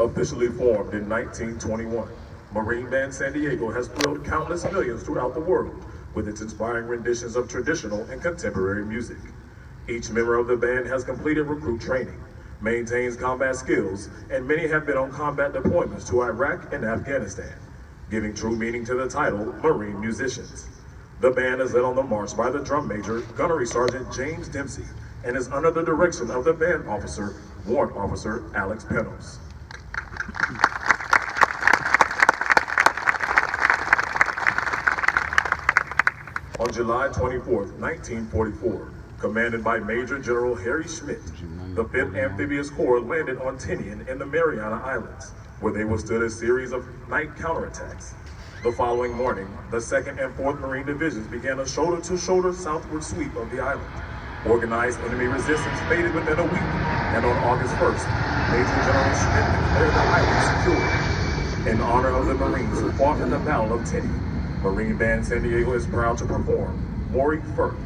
Officially formed in 1921, Marine Band San Diego has thrilled countless millions throughout the world with its inspiring renditions of traditional and contemporary music. Each member of the band has completed recruit training, maintains combat skills, and many have been on combat deployments to Iraq and Afghanistan, giving true meaning to the title Marine Musicians. The band is led on the march by the drum major, Gunnery Sergeant James Dempsey, and is under the direction of the band officer, Warrant Officer Alex Penos. On July 24, 1944, commanded by Major General Harry Schmidt, the 5th Amphibious Corps landed on Tinian in the Mariana Islands, where they withstood a series of night counterattacks. The following morning, the 2nd and 4th Marine Divisions began a shoulder-to-shoulder southward sweep of the island. Organized enemy resistance faded within a week, and on August 1st, Major General Schmidt declared the island secure. In honor of the Marines who fought in the Battle of Tinian, Marine Band San Diego is proud to perform Maury Fur.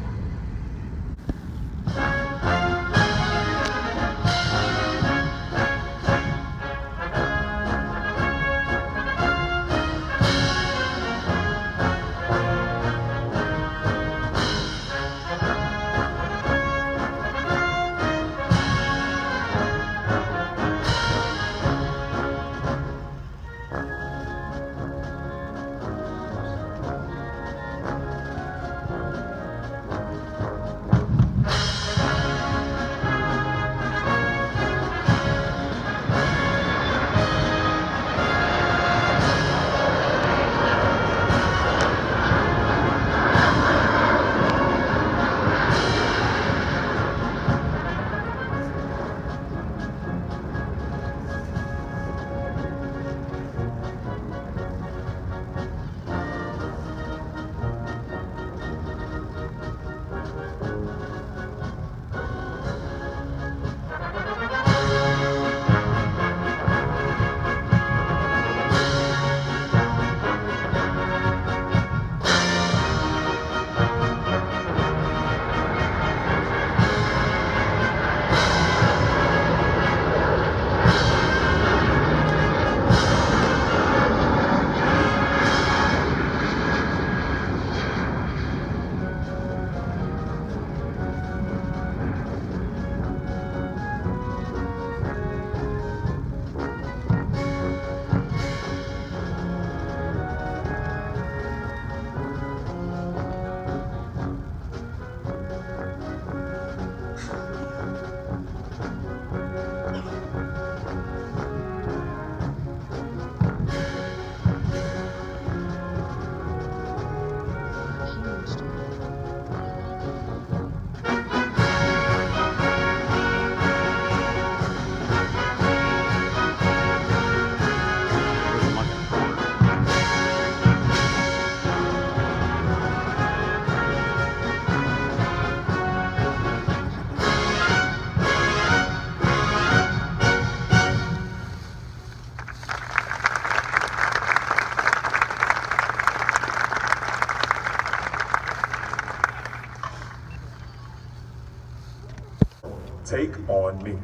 Take on Me.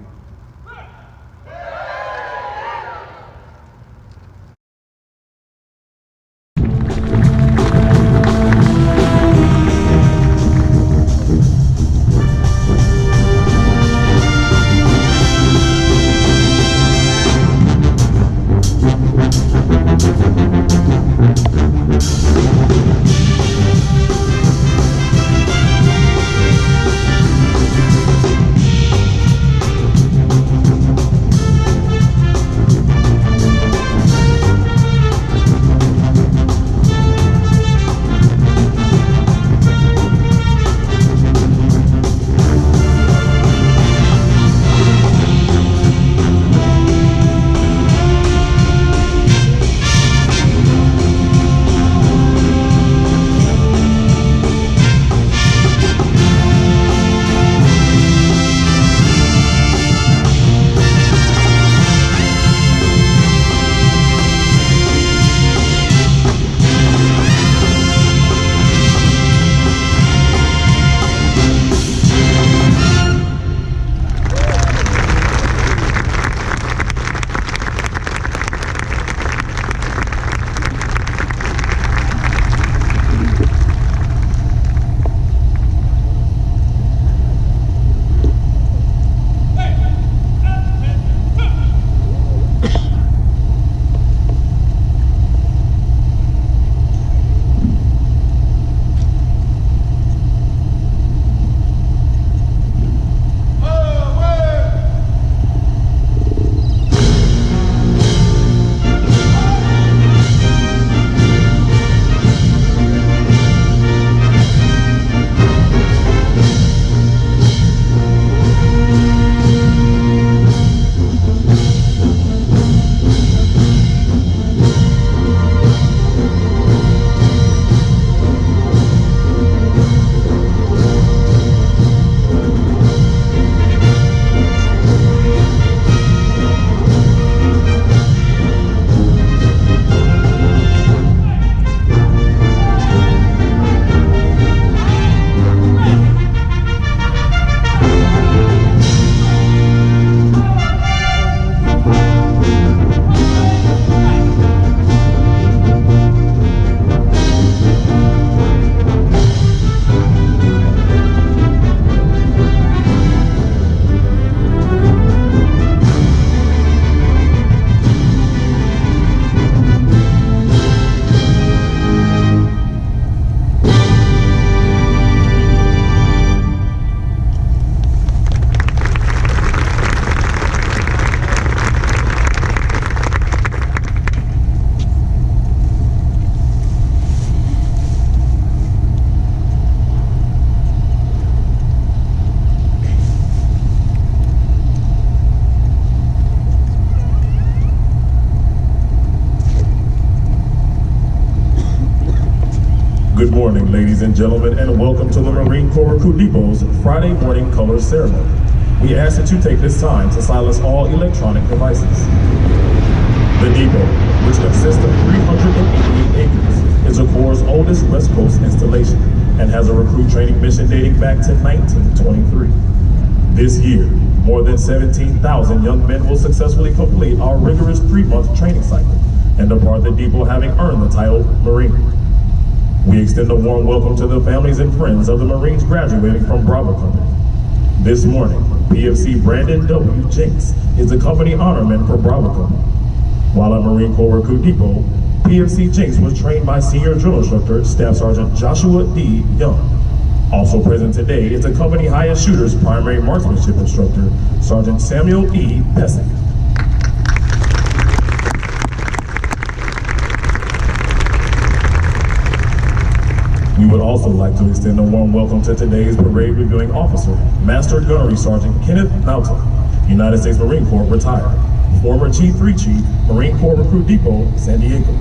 morning, ladies and gentlemen, and welcome to the Marine Corps Recruit Depot's Friday morning colors ceremony. We ask that you take this time to silence all electronic devices. The depot, which consists of 388 acres, is the Corps' oldest West Coast installation and has a recruit training mission dating back to 1923. This year, more than 17,000 young men will successfully complete our rigorous 3-month training cycle and depart the depot having earned the title Marine. We extend a warm welcome to the families and friends of the Marines graduating from Bravo Company. This morning, PFC Brandon W. Jenks is the company honorman for Bravo Company. While at Marine Corps Recruit Depot, PFC Jenks was trained by Senior Drill Instructor Staff Sergeant Joshua D. Young. Also present today is the company highest shooters primary marksmanship instructor, Sergeant Samuel E. Pesick. We would also like to extend a warm welcome to today's parade reviewing officer, Master Gunnery Sergeant Kenneth Nauta, United States Marine Corps retired, former Chief 3 Chief, Marine Corps Recruit Depot, San Diego.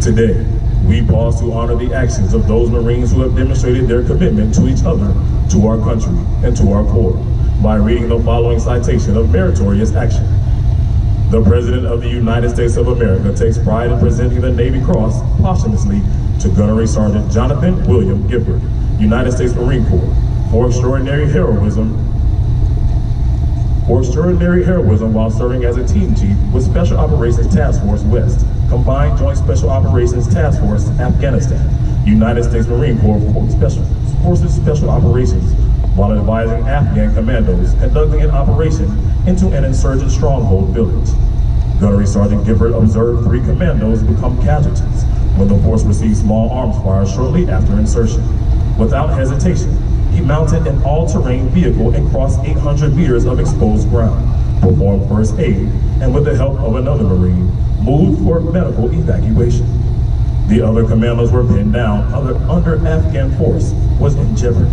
Today, we pause to honor the actions of those Marines who have demonstrated their commitment to each other, to our country, and to our Corps by reading the following citation of meritorious action. The President of the United States of America takes pride in presenting the Navy Cross posthumously to Gunnery Sergeant Jonathan William Gifford, United States Marine Corps, for extraordinary heroism while serving as a team chief with Special Operations Task Force West, Combined Joint Special Operations Task Force, Afghanistan, United States Marine Corps Forces Special Operations, while advising Afghan commandos conducting an operation into an insurgent stronghold village. Gunnery Sergeant Gifford observed 3 commandos become casualties when the force received small arms fire shortly after insertion. Without hesitation, he mounted an all-terrain vehicle and crossed 800 meters of exposed ground, performed first aid, and with the help of another Marine, moved for medical evacuation. The other commandos were pinned down under Afghan force was in jeopardy.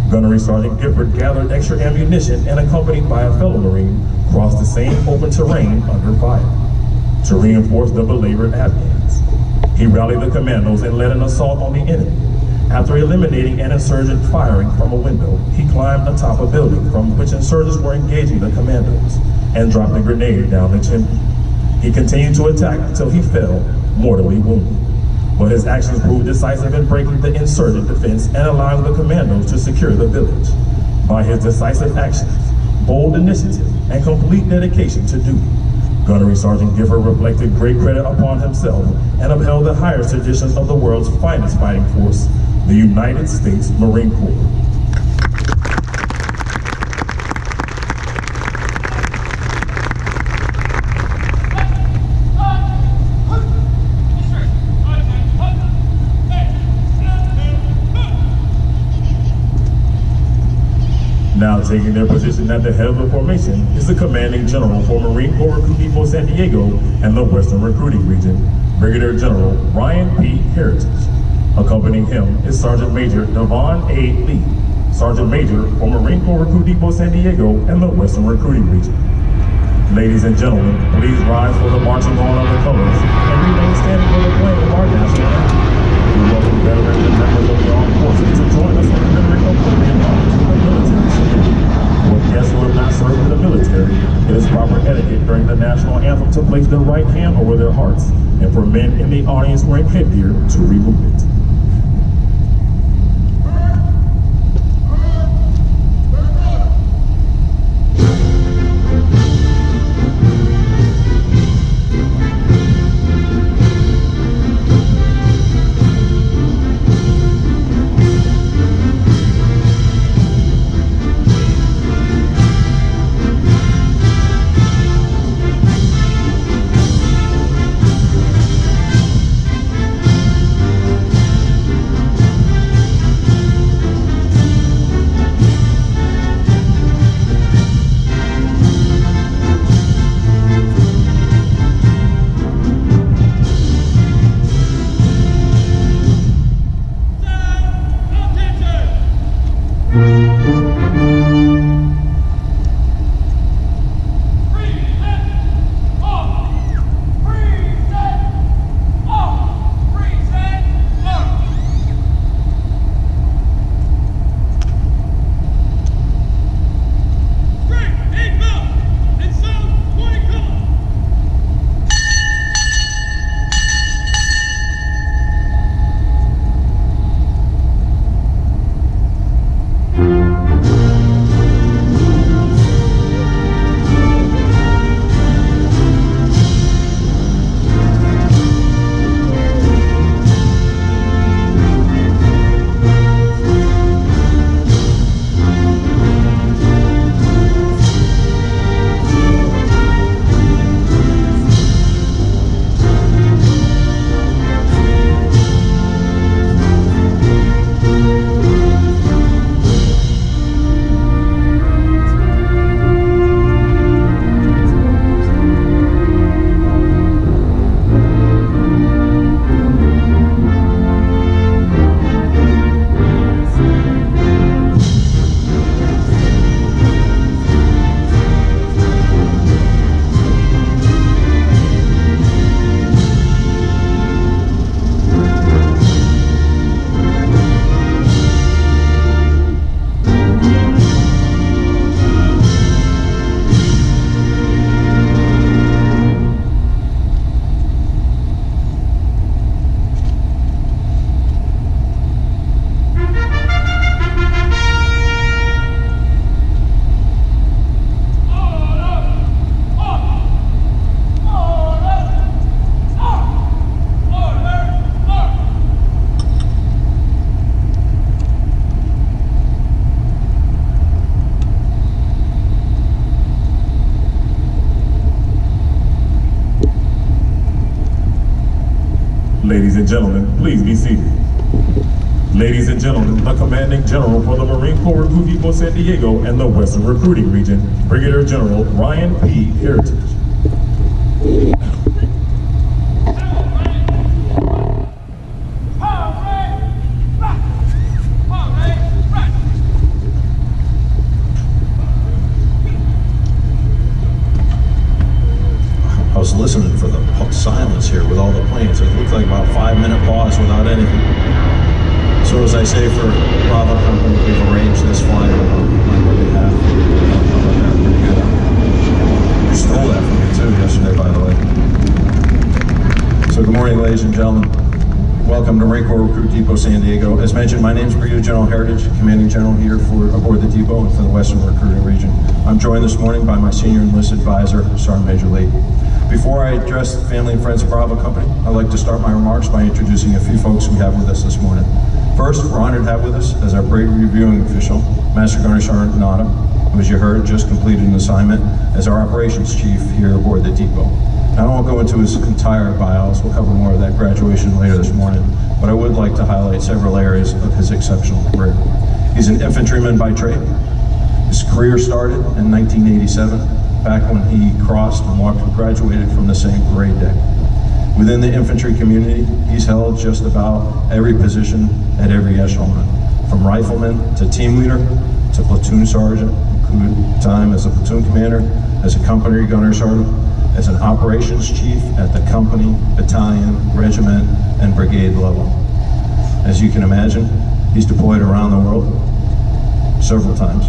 Gunnery Sergeant Gifford gathered extra ammunition and, accompanied by a fellow Marine, crossed the same open terrain under fire to reinforce the beleaguered Afghans. He rallied the commandos and led an assault on the enemy. After eliminating an insurgent firing from a window, he climbed atop a building from which insurgents were engaging the commandos and dropped a grenade down the chimney. He continued to attack until he fell, mortally wounded. But his actions proved decisive in breaking the insurgent defense and allowing the commandos to secure the village. By his decisive actions, bold initiative, and complete dedication to duty, Gunnery Sergeant Gifford reflected great credit upon himself and upheld the highest traditions of the world's finest fighting force, the United States Marine Corps. Now taking their position at the head of the formation is the Commanding General for Marine Corps Recruit Depot San Diego and the Western Recruiting Region, Brigadier General Ryan P. Heritage. Accompanying him is Sergeant Major Devon A. Lee, Sergeant Major for Marine Corps Recruit Depot San Diego and the Western Recruiting Region. Ladies and gentlemen, please rise for the marching on of the colors and remain standing for the playing of our national anthem. We welcome veterans and members of the armed forces to join us in rendering appropriate honors to the military salute. For guests who have not served in the military, it is proper etiquette during the national anthem to place their right hand over their hearts, and for men in the audience wearing headgear to remove it. Ladies and gentlemen, please be seated. Ladies and gentlemen, the Commanding General for the Marine Corps Recruit Depot San Diego and the Western Recruiting Region, Brigadier General Ryan P. Heritage. I was listening for the silence here with all the planes. It looked like about a 5-minute pause without anything. So as I say for Bravo Company, we've arranged this flight on my behalf. How about that? Pretty good. You stole that from me too yesterday, by the way. So good morning, ladies and gentlemen. Welcome to Marine Corps Recruit Depot San Diego. As mentioned, my name is Brigadier General Heritage, Commanding General here aboard the depot and for the Western Recruiting Region. I'm joined this morning by my Senior Enlisted Advisor, Sergeant Major Lee. Before I address the family and friends of Bravo Company, I'd like to start my remarks by introducing a few folks we have with us this morning. First, we're honored to have with us as our brigade reviewing official, Master Gunner Sergeant Nada, who, as you heard, just completed an assignment as our operations chief here aboard the depot. Now, I won't go into his entire bios. We'll cover more of that graduation later this morning, but I would like to highlight several areas of his exceptional career. He's an infantryman by trade. His career started in 1987, back when he crossed and graduated from the same parade deck. Within the infantry community, he's held just about every position at every echelon, from rifleman to team leader to platoon sergeant, including time as a platoon commander, as a company gunner sergeant, as an operations chief at the company, battalion, regiment, and brigade level. As you can imagine, he's deployed around the world several times,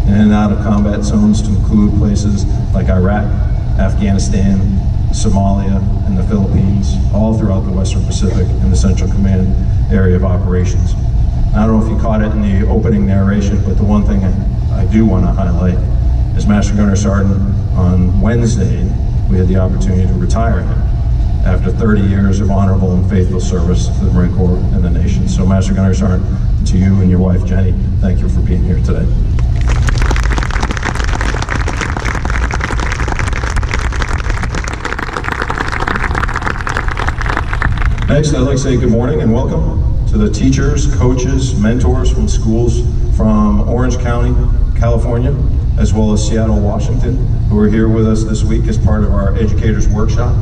in and out of combat zones to include places like Iraq, Afghanistan, Somalia, and the Philippines, all throughout the Western Pacific and the Central Command area of operations. I don't know if you caught it in the opening narration, but the one thing I do want to highlight is Master Gunner Sergeant on Wednesday, we had the opportunity to retire him after 30 years of honorable and faithful service to the Marine Corps and the nation. So Master Gunner Sergeant, to you and your wife Jenny, thank you for being here today. Next, I'd like to say good morning and welcome to the teachers, coaches, mentors from schools from Orange County, California, as well as Seattle, Washington, who are here with us this week as part of our Educators Workshop.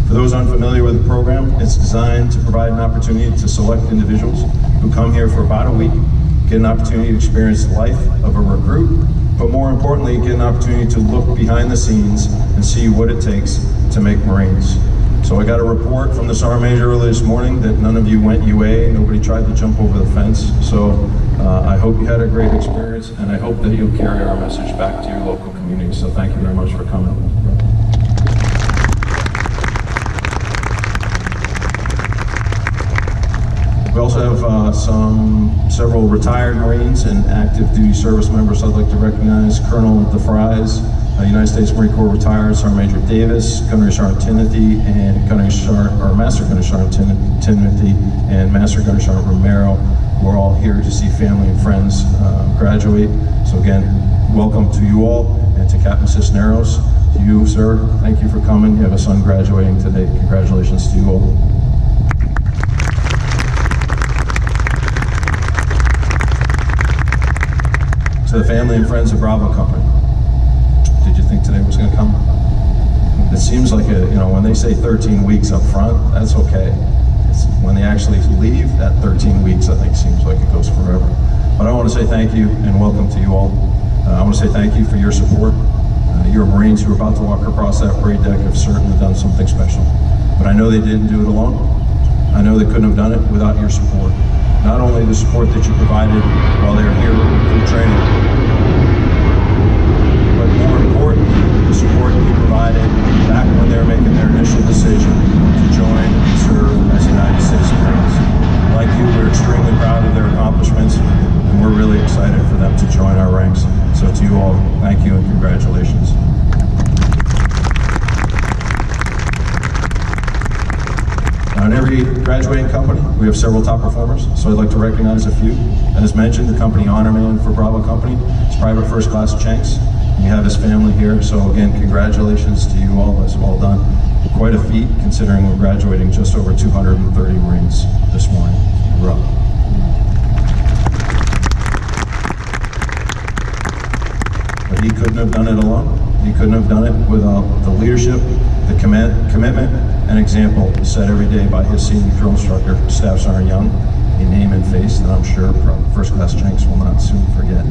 For those unfamiliar with the program, it's designed to provide an opportunity to select individuals who come here for about a week, get an opportunity to experience the life of a recruit, but more importantly, get an opportunity to look behind the scenes and see what it takes to make Marines. So I got a report from the Sergeant Major early this morning that none of you went UA, nobody tried to jump over the fence. So I hope you had a great experience, and I hope that you'll carry our message back to your local community. So thank you very much for coming. We also have several retired Marines and active duty service members. I'd like to recognize Colonel DeFries, United States Marine Corps retired, Sergeant Major Davis, Gunnery Sergeant Timothy, and Master Gunnery Sergeant Timothy, and Master Gunnery Sergeant Romero. We're all here to see family and friends graduate. So again, welcome to you all, and to Captain Cisneros, to you, sir, thank you for coming. You have a son graduating today. Congratulations to you all. To the family and friends of Bravo Company. Did you think today was going to come? It seems like, when they say 13 weeks up front, that's okay. It's when they actually leave, that 13 weeks, I think, seems like it goes forever. But I want to say thank you and welcome to you all. I want to say thank you for your support. Your Marines who are about to walk across that parade deck have certainly done something special. But I know they didn't do it alone. I know they couldn't have done it without your support. Not only the support that you provided while they were here through training, but more importantly, the support you provided back when they were making their initial decision to join and serve as United States Marines. Like you, we're extremely proud of their accomplishments, and we're really excited for them to join our ranks. So to you all, thank you and congratulations. Now, in every graduating company, we have several top performers, so I'd like to recognize a few. As mentioned, the company honor man for Bravo Company is Private First Class Chenks. We have his family here, so again, congratulations to you all. That's well done. Quite a feat considering we're graduating just over 230 Marines this morning. We're up. But he couldn't have done it alone. He couldn't have done it without the leadership, the commitment, and example set every day by his senior drill instructor, Staff Sergeant Young, a name and face that I'm sure First Class Jenks will not soon forget.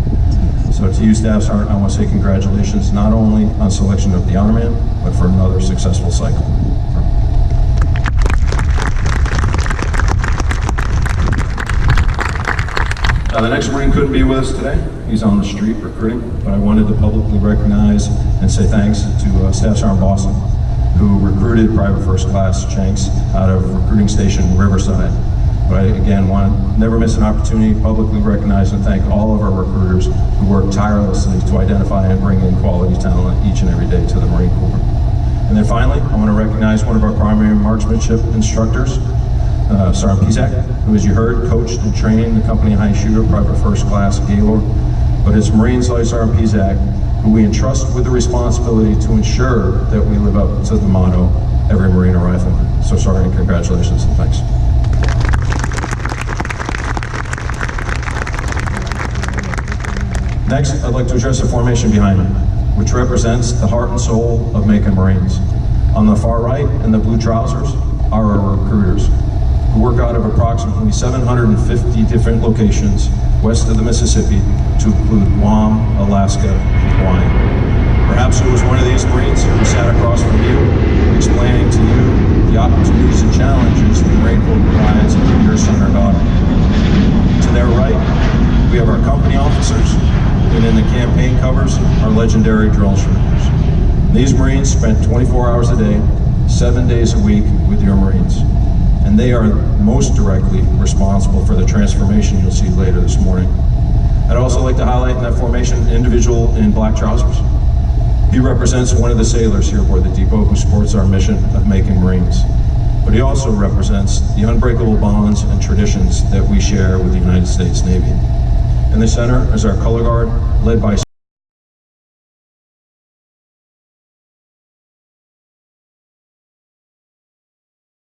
So to you, Staff Sergeant, I want to say congratulations not only on selection of the Honor Man, but for another successful cycle. Now, the next Marine couldn't be with us today. He's on the street recruiting, but I wanted to publicly recognize and say thanks to Staff Sergeant Boston, who recruited Private First Class Jenks out of recruiting station Riverside. But I, again, want to never miss an opportunity to publicly recognize and thank all of our recruiters who work tirelessly to identify and bring in quality talent each and every day to the Marine Corps. And then finally, I want to recognize one of our primary marksmanship instructors, Sergeant Pizak, who, as you heard, coached and trained the company high shooter, Private First Class Gaylord. But it's Marines like Sergeant Pizak who we entrust with the responsibility to ensure that we live up to the motto, every Marine a rifleman. So Sergeant, congratulations and thanks. Next, I'd like to address the formation behind me, which represents the heart and soul of Macon Marines. On the far right, in the blue trousers, are our recruiters, who work out of approximately 750 different locations west of the Mississippi to include Guam, Alaska, and Hawaii. Perhaps it was one of these Marines who sat across from you, explaining to you the opportunities and challenges the Marine Corps provides for your son or daughter. To their right, we have our company officers, and in the campaign covers, our legendary drill instructors. These Marines spent 24 hours a day, 7 days a week with your Marines. And they are most directly responsible for the transformation you'll see later this morning. I'd also like to highlight in that formation an individual in black trousers. He represents one of the sailors here aboard the depot who supports our mission of making Marines. But he also represents the unbreakable bonds and traditions that we share with the United States Navy. In the center is our color guard, led by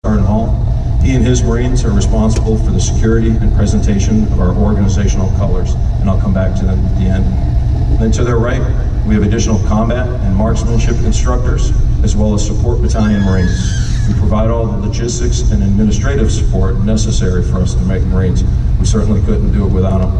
Sergeant Hall. He and his Marines are responsible for the security and presentation of our organizational colors, and I'll come back to them at the end. And then to their right, we have additional combat and marksmanship instructors, as well as support battalion Marines, who provide all the logistics and administrative support necessary for us to make Marines. We certainly couldn't do it without them.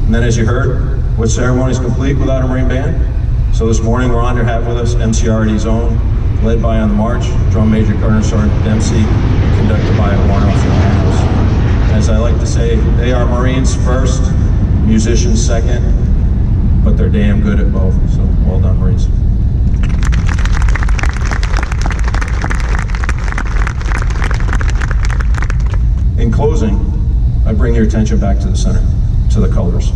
And then, as you heard, what ceremony is complete without a Marine band? So this morning we're honored to have with us MCRD's own, led by on the march, Drum Major Colonel Sergeant Dempsey, and conducted by Warner off the pianos. As I like to say, they are Marines first, musicians second, but they're damn good at both. So well done, Marines. In closing, I bring your attention back to the center, to the colors.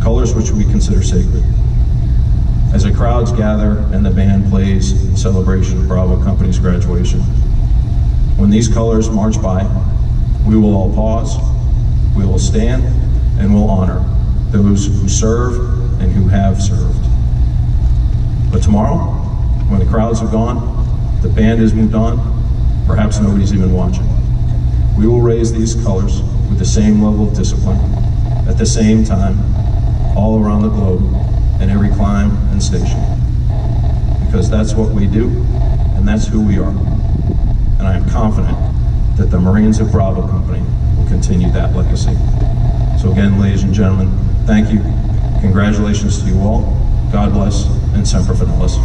Colors which we consider sacred. As the crowds gather and the band plays in celebration of Bravo Company's graduation, when these colors march by, we will all pause, we will stand, and we'll honor those who serve and who have served. But tomorrow, when the crowds have gone, the band has moved on, perhaps nobody's even watching, we will raise these colors with the same level of discipline, at the same time, all around the globe, in every climb and station. Because that's what we do, and that's who we are. And I am confident that the Marines of Bravo Company will continue that legacy. So again, ladies and gentlemen, thank you. Congratulations to you all. God bless, and Semper Fidelis.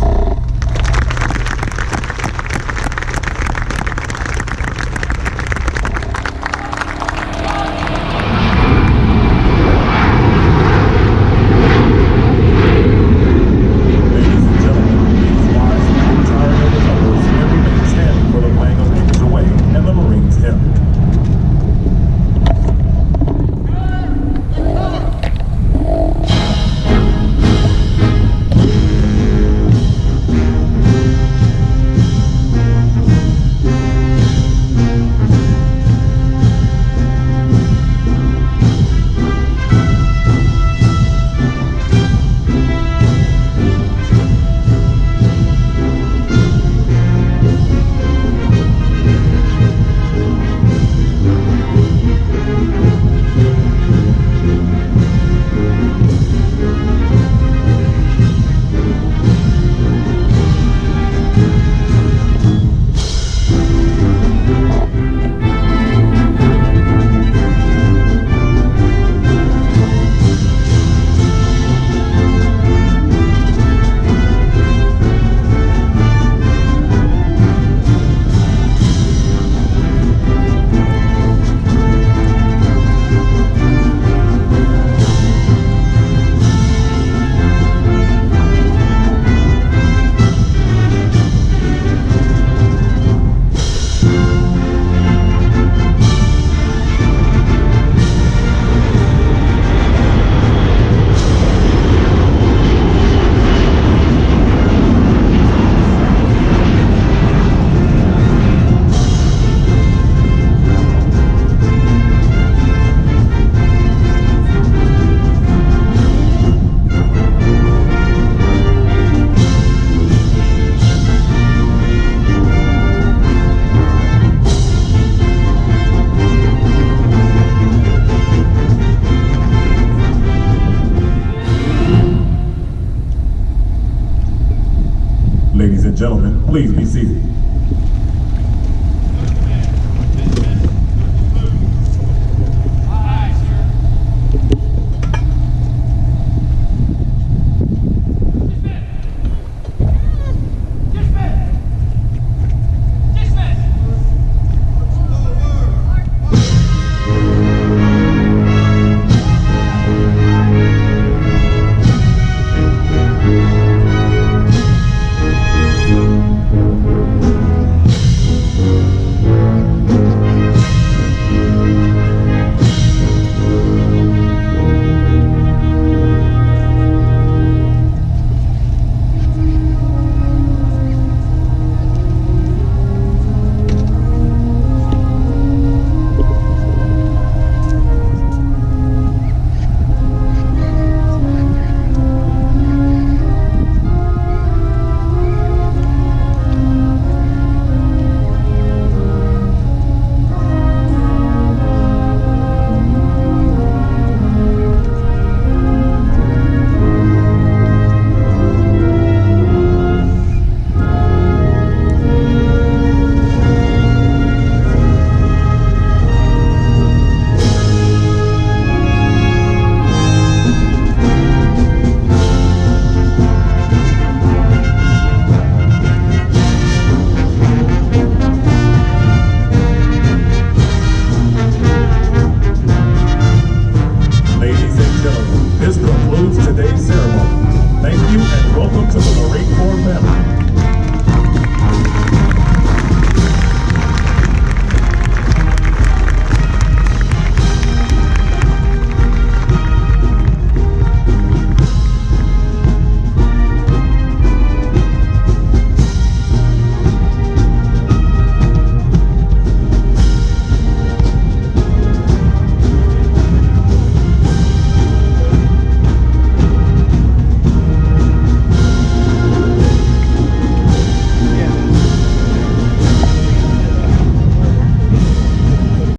Please be seated.